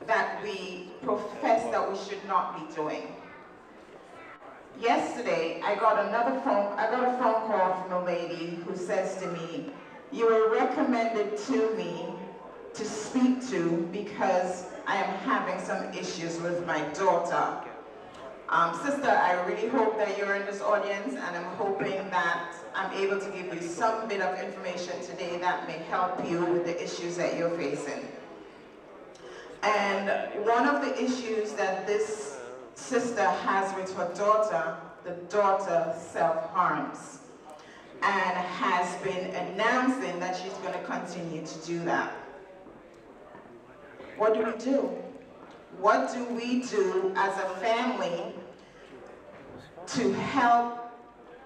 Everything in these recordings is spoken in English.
that we profess that we should not be doing. Yesterday, I got a phone call from a lady who says to me, "You were recommended to me to speak to because I am having some issues with my daughter." Sister, I really hope that you're in this audience, and I'm hoping that I'm able to give you some bit of information today that may help you with the issues that you're facing. And one of the issues that this sister has with her daughter, the daughter self-harms and has been announcing that she's going to continue to do that. What do we do? What do we do as a family to help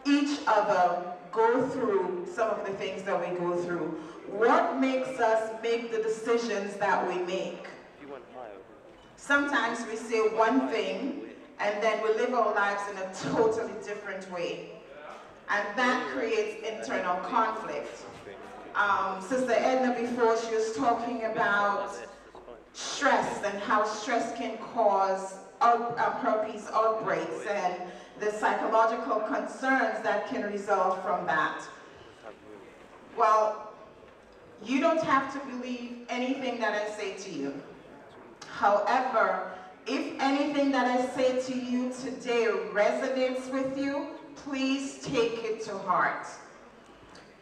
each other go through some of the things that we go through? What makes us make the decisions that we make? Sometimes we say one thing and then we live our lives in a totally different way. And that creates internal conflict. Sister Edna before, she was talking about stress and how stress can cause herpes outbreaks and the psychological concerns that can result from that. Well, you don't have to believe anything that I say to you. However, if anything that I say to you today resonates with you, please take it to heart.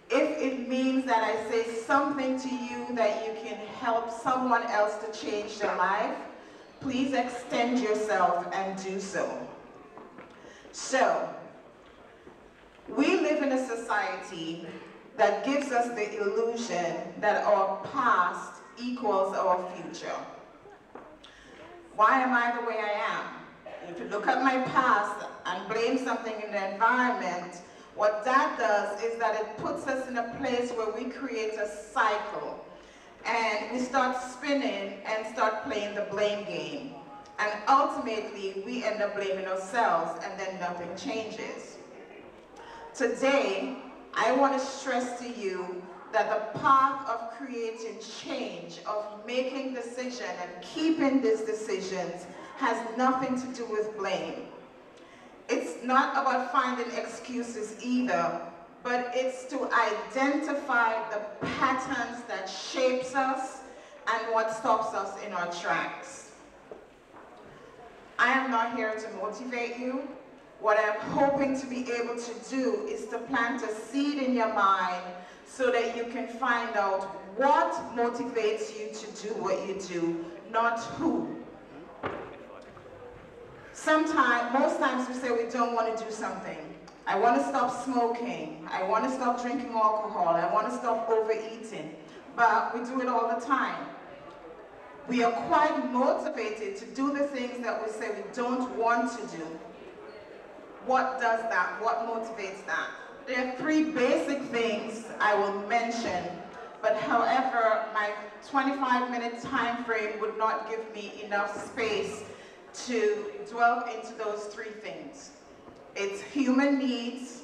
If it means that I say something to you that you can help someone else to change their life, please extend yourself and do so. So, we live in a society that gives us the illusion that our past equals our future. Why am I the way I am? If you look at my past and blame something in the environment, what that does is that it puts us in a place where we create a cycle and we start spinning and start playing the blame game. And ultimately, we end up blaming ourselves and then nothing changes. Today, I want to stress to you that the path of creating change, of making decisions and keeping these decisions has nothing to do with blame. It's not about finding excuses either, but it's to identify the patterns that shapes us and what stops us in our tracks. I am not here to motivate you. What I'm hoping to be able to do is to plant a seed in your mind so that you can find out what motivates you to do what you do, not who. Most times we say we don't want to do something. I want to stop smoking. I want to stop drinking alcohol. I want to stop overeating. But we do it all the time. We are quite motivated to do the things that we say we don't want to do. What does that? What motivates that? There are three basic things I will mention, but however, my 25-minute time frame would not give me enough space to dwell into those three things. It's human needs,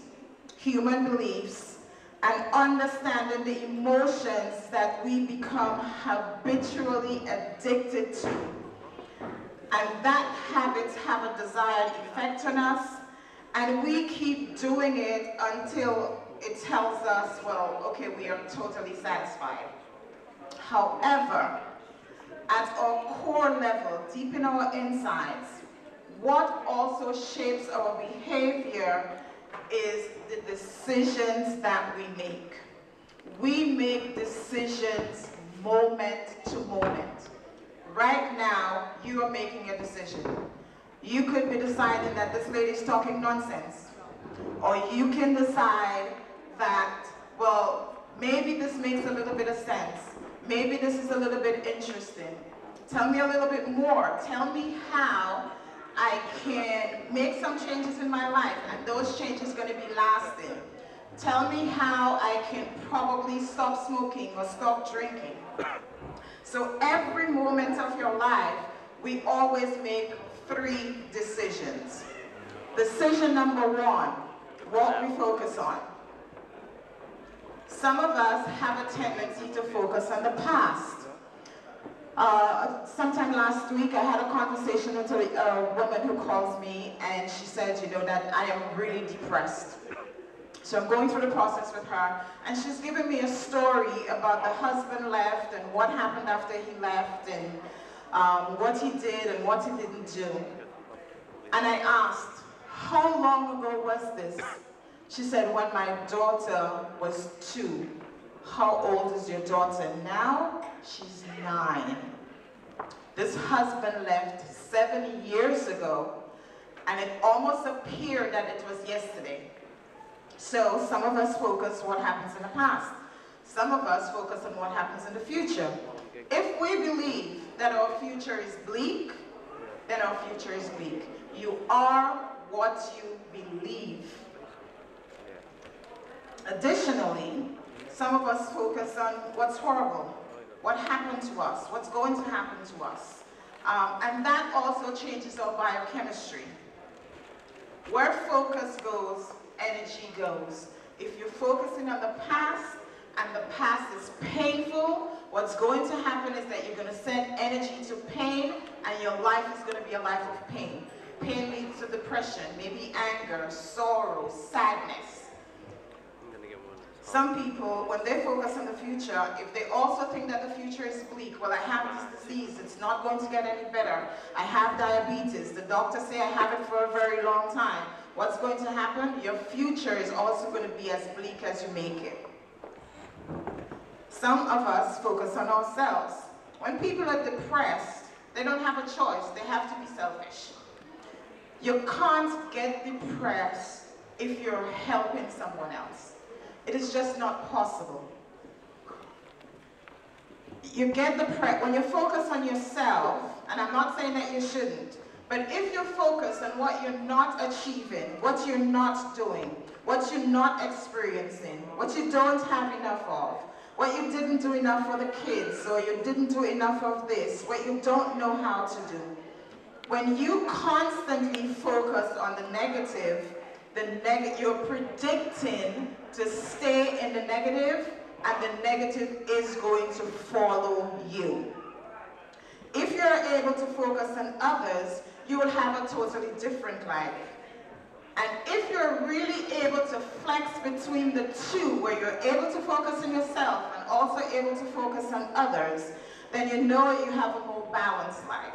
human beliefs, and understanding the emotions that we become habitually addicted to. And that habits have a desired effect on us, and we keep doing it until it tells us, well, okay, we are totally satisfied. However, at our core level, deep in our insides, what also shapes our behavior is the decisions that we make. We make decisions moment to moment. Right now, you are making a decision. You could be deciding that this lady is talking nonsense. Or you can decide that, well, maybe this makes a little bit of sense. Maybe this is a little bit interesting. Tell me a little bit more. Tell me how I can make some changes in my life, and those changes are going to be lasting. Tell me how I can probably stop smoking or stop drinking. So every moment of your life, we always make three decisions. Decision number one, what we focus on. Some of us have a tendency to focus on the past. Sometime last week, I had a conversation with a woman who calls me, and she said, you know, that I am really depressed. So I'm going through the process with her, and she's giving me a story about the husband left and what happened after he left, and what he did and what he didn't do. And I asked, how long ago was this? She said, when my daughter was 2. How old is your daughter now? She's 9. This husband left 7 years ago, and it almost appeared that it was yesterday. So some of us focus on what happens in the past. Some of us focus on what happens in the future. If we believe that our future is bleak, then our future is bleak. You are what you believe. Additionally, some of us focus on what's horrible, what happened to us, what's going to happen to us. And that also changes our biochemistry. Where focus goes, energy goes. If you're focusing on the past, and the past is painful, what's going to happen is that you're going to send energy to pain, and your life is going to be a life of pain. Pain leads to depression, maybe anger, sorrow, sadness. Some people, when they focus on the future, if they also think that the future is bleak, well, I have this disease, it's not going to get any better. I have diabetes, the doctors say I have it for a very long time. What's going to happen? Your future is also going to be as bleak as you make it. Some of us focus on ourselves. When people are depressed, they don't have a choice, they have to be selfish. You can't get depressed if you're helping someone else. It is just not possible. You get depressed when you focus on yourself, and I'm not saying that you shouldn't, but if you focus on what you're not achieving, what you're not doing, what you're not experiencing, what you don't have enough of, what you didn't do enough for the kids, or you didn't do enough of this, what you don't know how to do. When you constantly focus on the negative, you're predicting to stay in the negative, and the negative is going to follow you. If you're able to focus on others, you will have a totally different life. And if you're really able to flex between the two, where you're able to focus on yourself and also able to focus on others, then you know you have a more balanced life.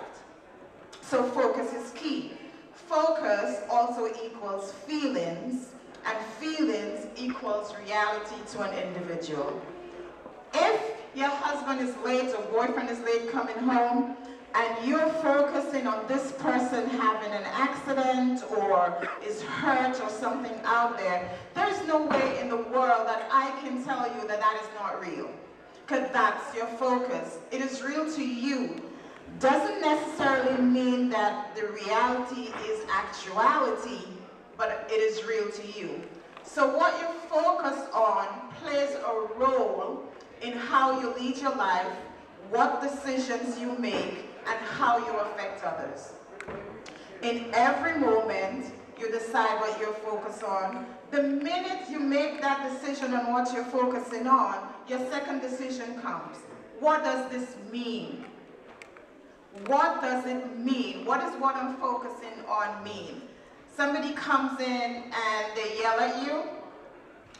So focus is key. Focus also equals feelings, and feelings equals reality to an individual. If your husband is late or boyfriend is late coming home, and you're focusing on this person having an accident or is hurt or something out there, there's no way in the world that I can tell you that that is not real. Because that's your focus. It is real to you. Doesn't necessarily mean that the reality is actuality, but it is real to you. So what you focus on plays a role in how you lead your life, what decisions you make, and how you affect others. In every moment, you decide what you're focused on. The minute you make that decision on what you're focusing on, your second decision comes. What does this mean? What does it mean? What does what I'm focusing on mean? Somebody comes in and they yell at you,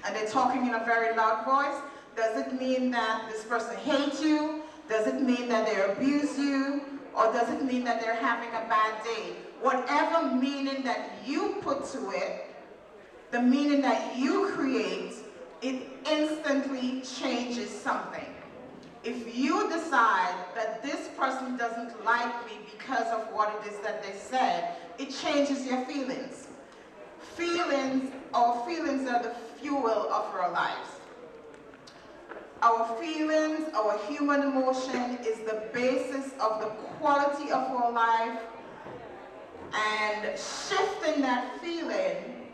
and they're talking in a very loud voice. Does it mean that this person hates you? Does it mean that they abuse you? Or does it mean that they're having a bad day? Whatever meaning that you put to it, the meaning that you create, it instantly changes something. If you decide that this person doesn't like me because of what it is that they said, it changes your feelings. Our feelings are the fuel of our lives. Our feelings, our human emotion is the basis of the quality of our life, and shifting that feeling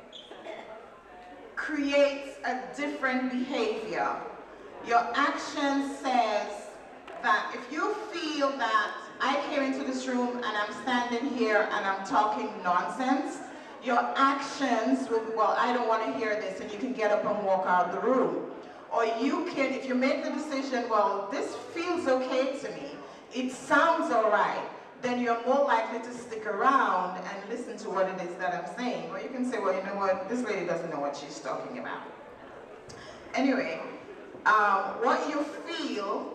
creates a different behavior. Your action says that if you feel that I came into this room and I'm standing here and I'm talking nonsense, your actions will, well, I don't want to hear this, and you can get up and walk out of the room. Or you can, if you make the decision, well, this feels okay to me. it sounds all right, then you're more likely to stick around and listen to what it is that I'm saying. Or you can say, well, you know what, this lady doesn't know what she's talking about. Anyway, what you feel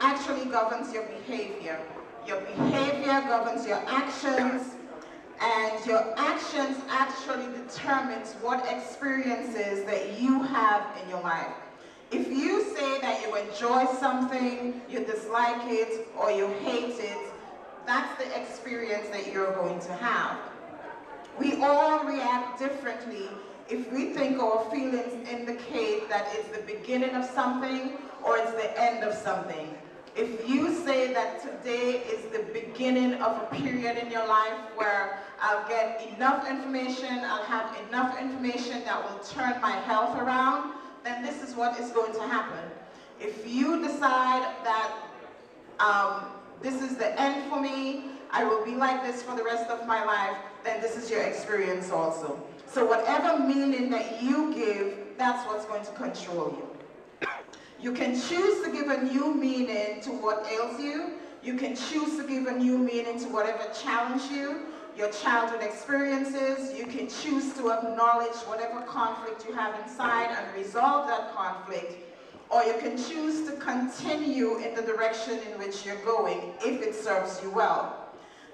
actually governs your behavior. Your behavior governs your actions, and your actions actually determines what experiences that you have in your life. If you say that you enjoy something, you dislike it, or you hate it, that's the experience that you're going to have. We all react differently if we think our feelings indicate that it's the beginning of something or it's the end of something. If you say that today is the beginning of a period in your life where I'll get enough information, I'll have enough information that will turn my health around, then this is what is going to happen. If you decide that this is the end for me, I will be like this for the rest of my life, then this is your experience also. So whatever meaning that you give, that's what's going to control you. You can choose to give a new meaning to what ails you. You can choose to give a new meaning to whatever challenged you, your childhood experiences. You can choose to acknowledge whatever conflict you have inside and resolve that conflict. Or you can choose to continue in the direction in which you're going if it serves you well.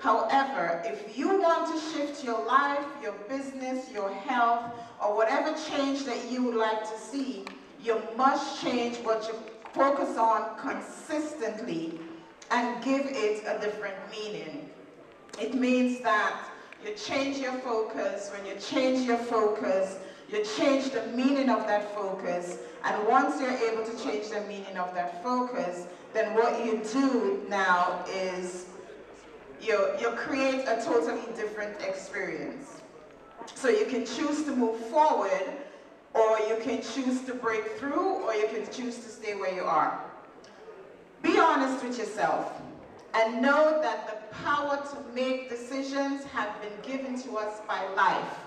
However, if you want to shift your life, your business, your health, or whatever change that you would like to see, you must change what you focus on consistently and give it a different meaning. It means that you change your focus. When you change your focus, you change the meaning of that focus. And once you're able to change the meaning of that focus, then what you do now is you create a totally different experience. So you can choose to move forward, or you can choose to break through, or you can choose to stay where you are. Be honest with yourself and know that the power to make decisions have been given to us by life.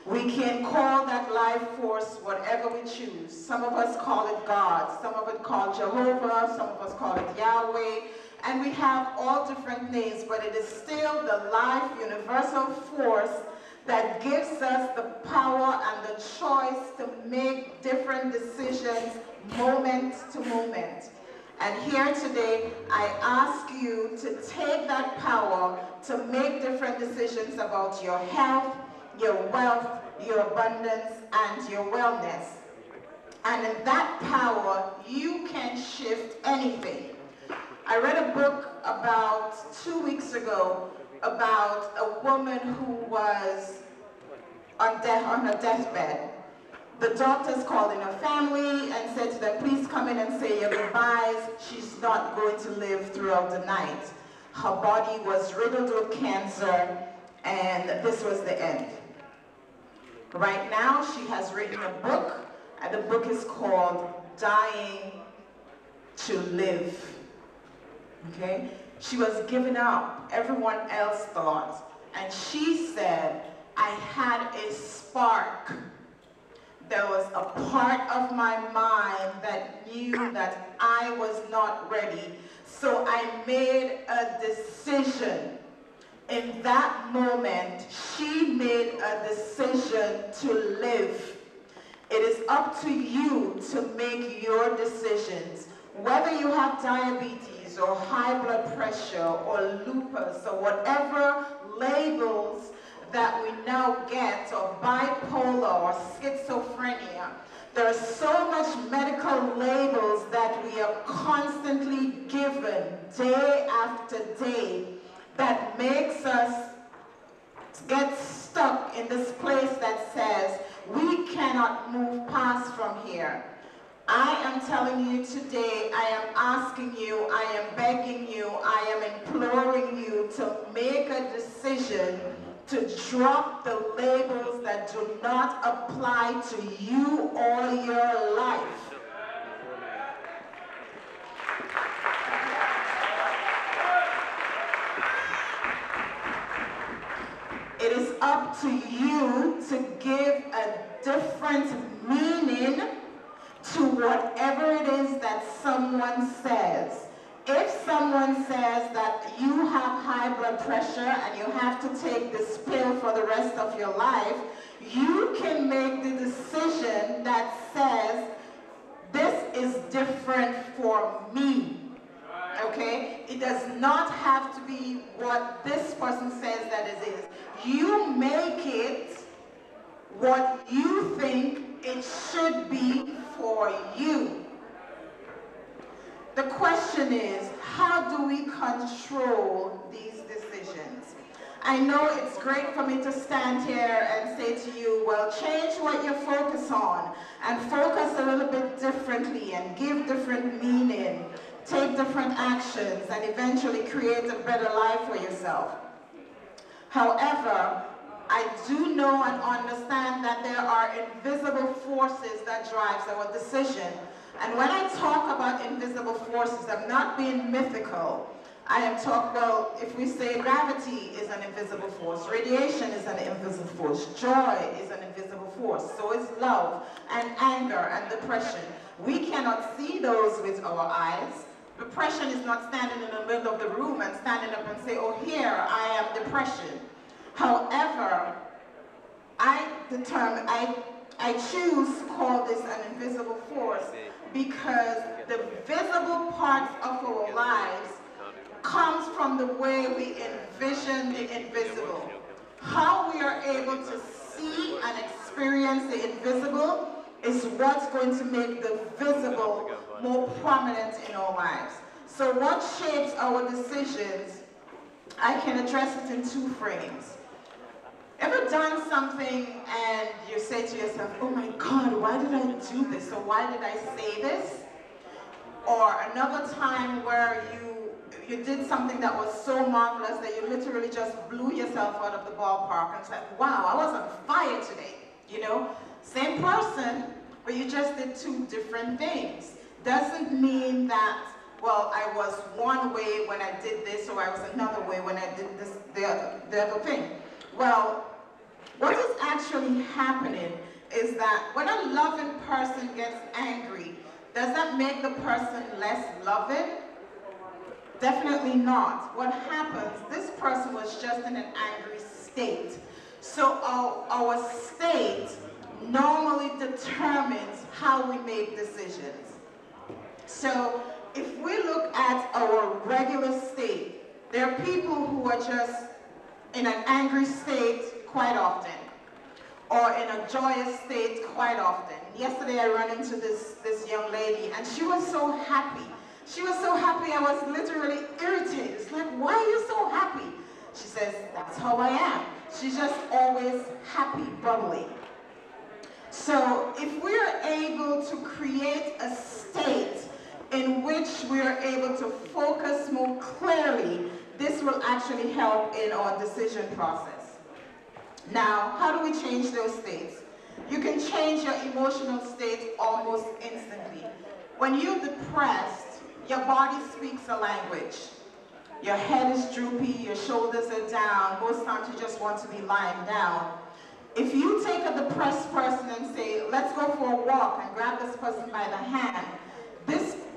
We can call that life force whatever we choose. Some of us call it God, some of it call Jehovah, some of us call it Yahweh, and we have all different names, but it is still the life universal force that gives us the power and the choice to make different decisions moment to moment. And here today, I ask you to take that power to make different decisions about your health, your wealth, your abundance, and your wellness. And in that power, you can shift anything. I read a book about 2 weeks ago about a woman who was on her deathbed. The doctors called in her family and said to them, please come in and say your goodbyes. She's not going to live throughout the night. Her body was riddled with cancer, and this was the end. Right now, she has written a book, and the book is called Dying to Live. Okay? She was giving up, everyone else thought, and she said, I had a spark. There was a part of my mind that knew that I was not ready. So I made a decision. In that moment, she made a decision to live. It is up to you to make your decisions. Whether you have diabetes or high blood pressure or lupus or whatever labels that we now get, or bipolar or schizophrenia. There are so much medical labels that we are constantly given day after day that makes us get stuck in this place that says we cannot move past from here. I am telling you today, I am asking you, I am begging you, I am imploring you to make a decision to drop the labels that do not apply to you or your life. It is up to you to give a different meaning to whatever it is that someone says. If someone says high blood pressure and you have to take this pill for the rest of your life, you can make the decision that says, this is different for me. Okay? It does not have to be what this person says that it is. You make it what you think it should be for you. The question is, how do we control these decisions? I know it's great for me to stand here and say to you, well, change what you focus on and focus a little bit differently and give different meaning, take different actions, and eventually create a better life for yourself. However, I do know and understand that there are invisible forces that drives our decision. And when I talk about invisible forces, I'm not being mythical. I am talking about, if we say gravity is an invisible force, radiation is an invisible force, joy is an invisible force, so is love and anger and depression. We cannot see those with our eyes. Depression is not standing in the middle of the room and standing up and say, oh, here, I am depression. However, I choose to call this an invisible force because the visible parts of our lives comes from the way we envision the invisible. How we are able to see and experience the invisible is what's going to make the visible more prominent in our lives. So what shapes our decisions, I can address it in two frames. Ever done something and you say to yourself, oh my God, why did I do this? Or why did I say this? Or another time where you did something that was so marvelous that you literally just blew yourself out of the ballpark and said, wow, I was on fire today. You know, same person, but you just did two different things. Doesn't mean that, well, I was one way when I did this, or I was another way when I did this, the other thing. Well, what is actually happening is that when a loving person gets angry, does that make the person less loving? Definitely not. What happens, this person was just in an angry state. So our state normally determines how we make decisions. So if we look at our regular state, there are people who are just in an angry state quite often, or in a joyous state quite often. Yesterday I ran into this young lady and she was so happy. She was so happy I was literally irritated. It's like, why are you so happy? She says, that's how I am. She's just always happy, bubbly. So if we're able to create a state in which we are able to focus more clearly, this will actually help in our decision process. Now, how do we change those states? You can change your emotional state almost instantly. When you're depressed, your body speaks a language. Your head is droopy, your shoulders are down, most times you just want to be lying down. If you take a depressed person and say, let's go for a walk, and grab this person by the hand,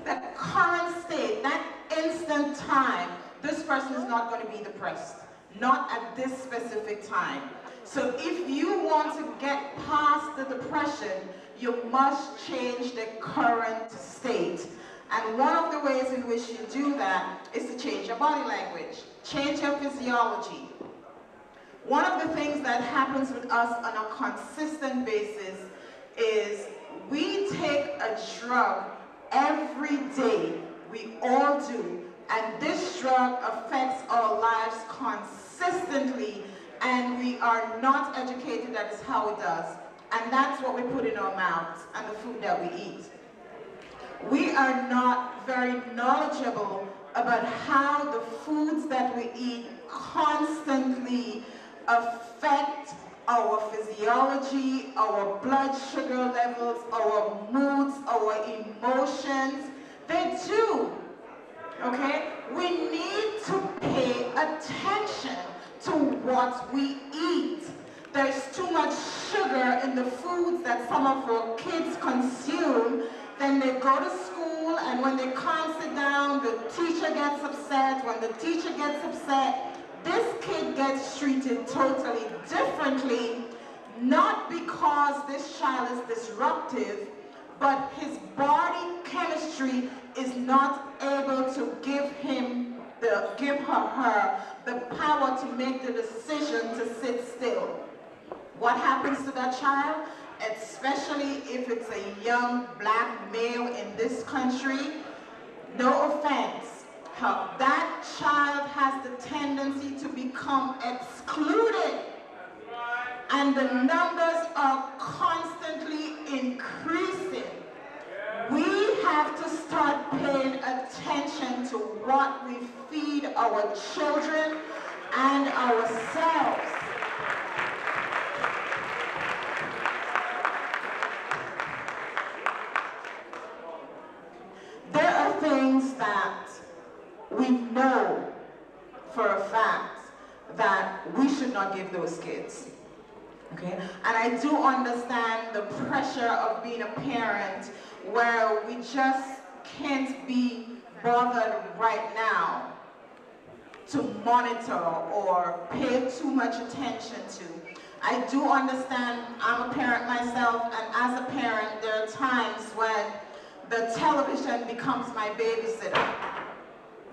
that current state, that instant time, this person is not going to be depressed. Not at this specific time. So if you want to get past the depression, you must change the current state. And one of the ways in which you do that is to change your body language, change your physiology. One of the things that happens with us on a consistent basis is we take a drug every day. We all do. And this drug affects our lives consistently, and we are not educated that is how it does. And that's what we put in our mouths and the food that we eat. We are not very knowledgeable about how the foods that we eat constantly affect our physiology, our blood sugar levels, our moods, our emotions. They do. Okay? We need to pay attention to what we eat. There's too much sugar in the foods that some of our kids consume. Then they go to school, and when they can't sit down, the teacher gets upset. When the teacher gets upset, gets treated totally differently, not because this child is disruptive, but his body chemistry is not able to give her the power to make the decision to sit still. What happens to that child, especially if it's a young black male in this country? No offense, that child has the tendency to become excluded, and the numbers are constantly increasing. We have to start paying attention to what we feed our children and ourselves. There are things that we know for a fact that we should not give those kids. Okay? And I do understand the pressure of being a parent where we just can't be bothered right now to monitor or pay too much attention to. I do understand, I'm a parent myself, and as a parent there are times when the television becomes my babysitter.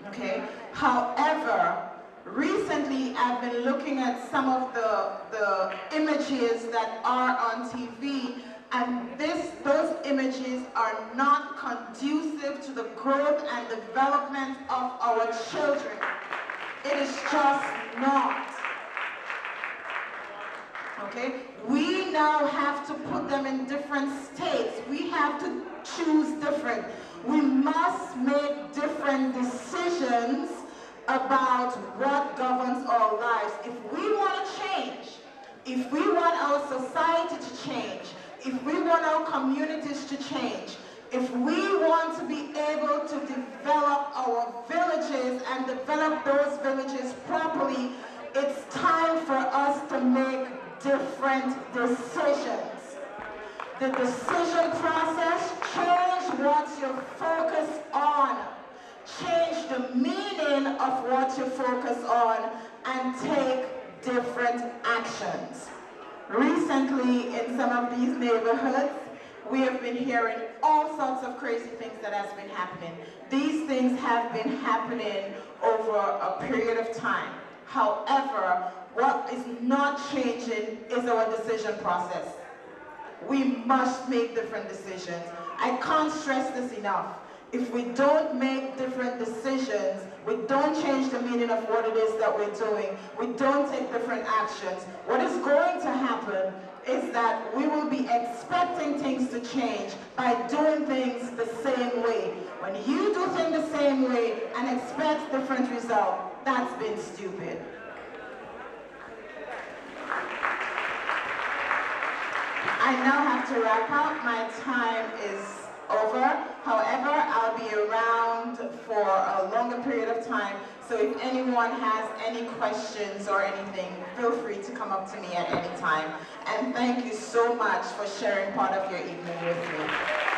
Okay? However, recently I've been looking at some of the images that are on TV, and those images are not conducive to the growth and development of our children. It is just not. Okay? We now have to put them in different states. We have to choose different. We must make different decisions about what governs our lives. If we want to change, if we want our society to change, if we want our communities to change, if we want to be able to develop our villages and develop those villages properly, it's time for us to make different decisions. The decision process, change what you focus on. Change the meaning of what you focus on and take different actions. Recently, in some of these neighborhoods, we have been hearing all sorts of crazy things that has been happening. These things have been happening over a period of time. However, what is not changing is our decision process. We must make different decisions. I can't stress this enough. If we don't make different decisions, we don't change the meaning of what it is that we're doing, we don't take different actions, what is going to happen is that we will be expecting things to change by doing things the same way. When you do things the same way and expect different results, that's been stupid. I now have to wrap up. My time is over. However, I'll be around for a longer period of time, so if anyone has any questions or anything, feel free to come up to me at any time. And thank you so much for sharing part of your evening with me.